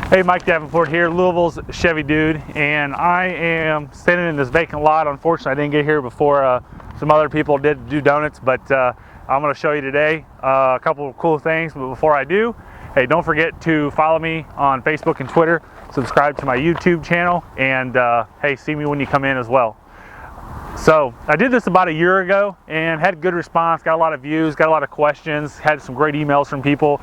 Hey, Mike Davenport here, Louisville's Chevy Dude, and I am standing in this vacant lot. Unfortunately, I didn't get here before some other people did do donuts, but I'm going to show you today a couple of cool things. But before I do, hey, don't forget to follow me on Facebook and Twitter, subscribe to my YouTube channel, and hey, see me when you come in as well. So I did this about a year ago and had good response, got a lot of views, got a lot of questions, had some great emails from people,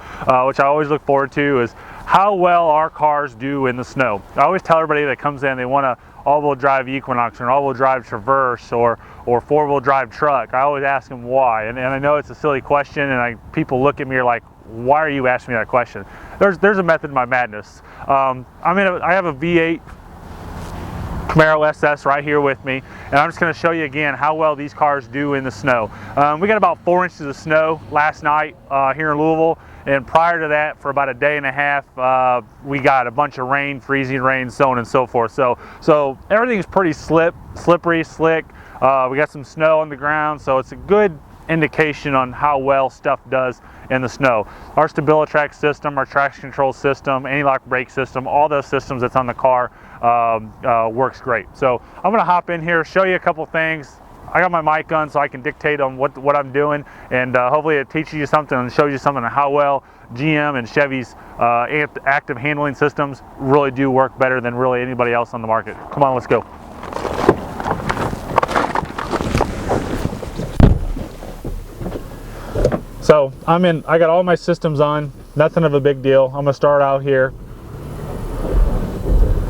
which I always look forward to, is how well our cars do in the snow. I always tell everybody that comes in they want a all-wheel drive Equinox or an all-wheel drive Traverse or four-wheel drive truck. I always ask them why, and I know it's a silly question, and people look at me like, why are you asking me that question? There's a method in my madness. I have a V8 Camaro SS right here with me, and I'm just going to show you again how well these cars do in the snow. We got about 4 inches of snow last night here in Louisville, and prior to that, for about a day and a half, we got a bunch of rain, freezing rain, so on and so forth. So everything's pretty slippery, slick. We got some snow on the ground, so it's a good indication on how well stuff does in the snow. Our StabiliTrak system, our traction control system, anti-lock brake system, all those systems that's on the car works great. So I'm going to hop in here, show you a couple things. I got my mic on so I can dictate on what I'm doing, and hopefully it teaches you something and shows you something on how well GM and Chevy's active handling systems really do work better than really anybody else on the market. Come on, let's go. So I got all my systems on, nothing of a big deal. I'm gonna start out here.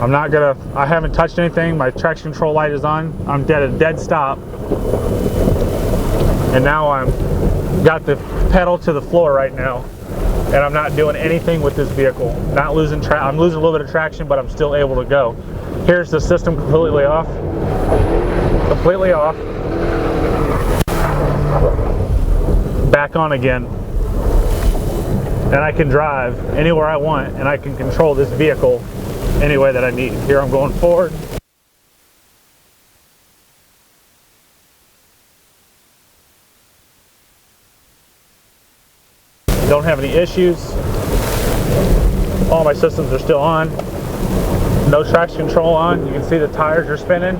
I haven't touched anything. My traction control light is on. I'm at a dead stop. And now got the pedal to the floor right now. And I'm not doing anything with this vehicle. Not losing I'm losing a little bit of traction, but I'm still able to go. Here's the system completely off. Completely off. Back on again, and I can drive anywhere I want, and I can control this vehicle any way that I need. Here I'm going forward. Don't have any issues. All my systems are still on. No traction control on. You can see the tires are spinning.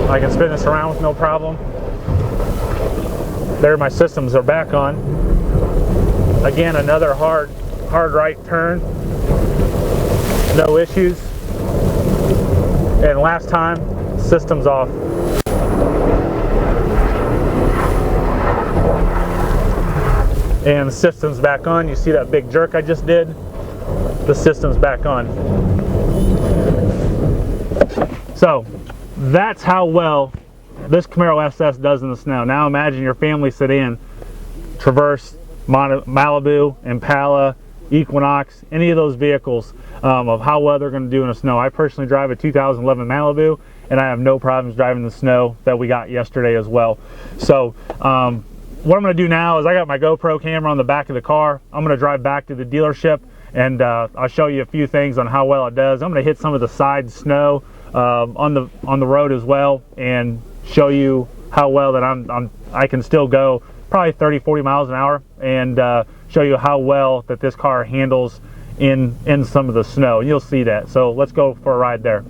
I can spin this around with no problem. There, my systems are back on. Again, another hard right turn. No issues. And last time, systems off. And the system's back on. You see that big jerk I just did? The system's back on. So, that's how well this Camaro SS does in the snow. Now imagine your family sedan, Traverse, Malibu, Impala, Equinox, any of those vehicles, of how well they're going to do in the snow. I personally drive a 2011 Malibu, and I have no problems driving the snow that we got yesterday as well. So what I'm going to do now is I got my GoPro camera on the back of the car. I'm going to drive back to the dealership, and I'll show you a few things on how well it does. I'm going to hit some of the side snow on the road as well, and show you how well that I can still go probably 30-40 miles an hour, and show you how well that this car handles in some of the snow. You'll see that. So let's go for a ride there.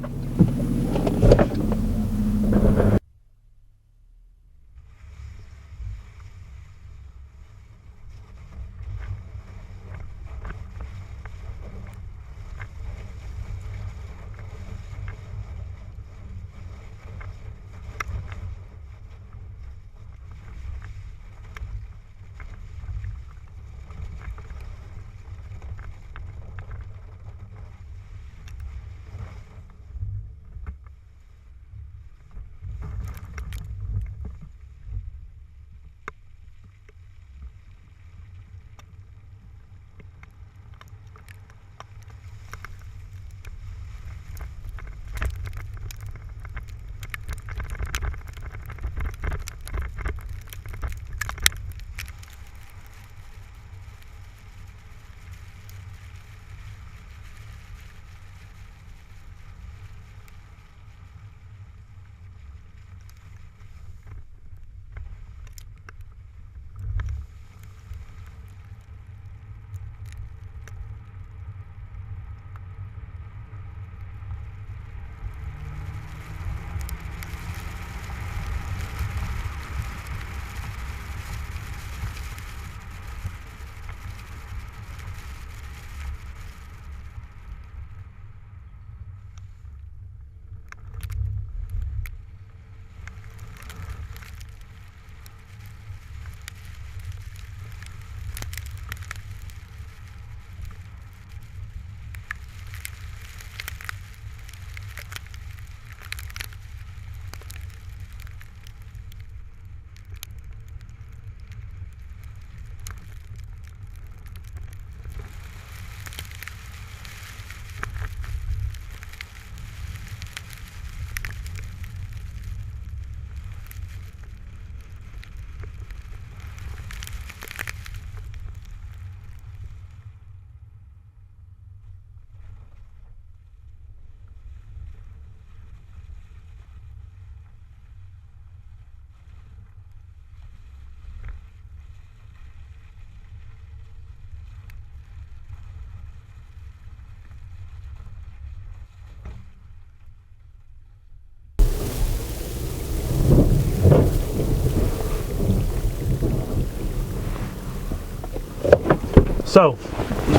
So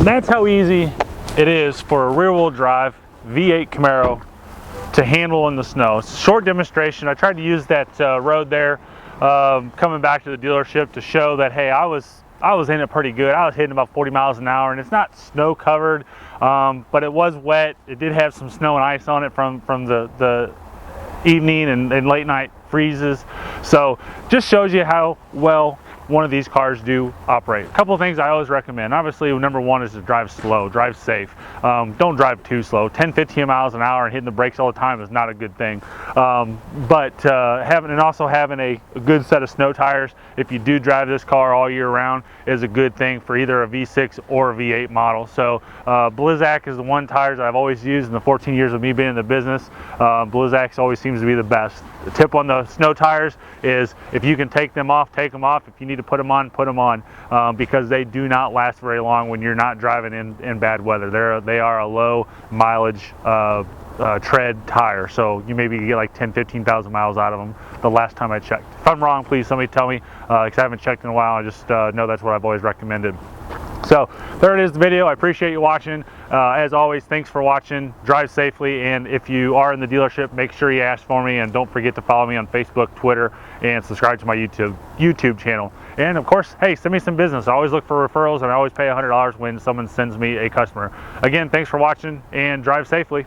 that's how easy it is for a rear-wheel drive V8 Camaro to handle in the snow. It's a short demonstration. I tried to use that road there coming back to the dealership to show that, hey, I was in it pretty good. I was hitting about 40 miles an hour, and it's not snow covered, but it was wet. It did have some snow and ice on it from the evening and late night freezes. So just shows you how well one of these cars do operate. A couple of things I always recommend. Obviously, number one is to drive slow, drive safe. Don't drive too slow. 10-15 miles an hour and hitting the brakes all the time is not a good thing. But having a good set of snow tires, if you do drive this car all year round, is a good thing for either a V6 or a V8 model. So Blizzak is the one tires I've always used in the 14 years of me being in the business. Blizzak always seems to be the best. The tip on the snow tires is if you can take them off, take them off. If you need to put them on, because they do not last very long when you're not driving in bad weather. They are a low mileage tread tire, so you maybe get like 10-15,000 miles out of them the last time I checked. If I'm wrong, please somebody tell me, because I haven't checked in a while. I just know that's what I've always recommended. So there it is, the video. I appreciate you watching. As always, thanks for watching. Drive safely, and if you are in the dealership, make sure you ask for me, and don't forget to follow me on Facebook, Twitter, and subscribe to my YouTube channel. And of course, hey, send me some business. I always look for referrals, and I always pay $100 when someone sends me a customer. Again, thanks for watching, and drive safely.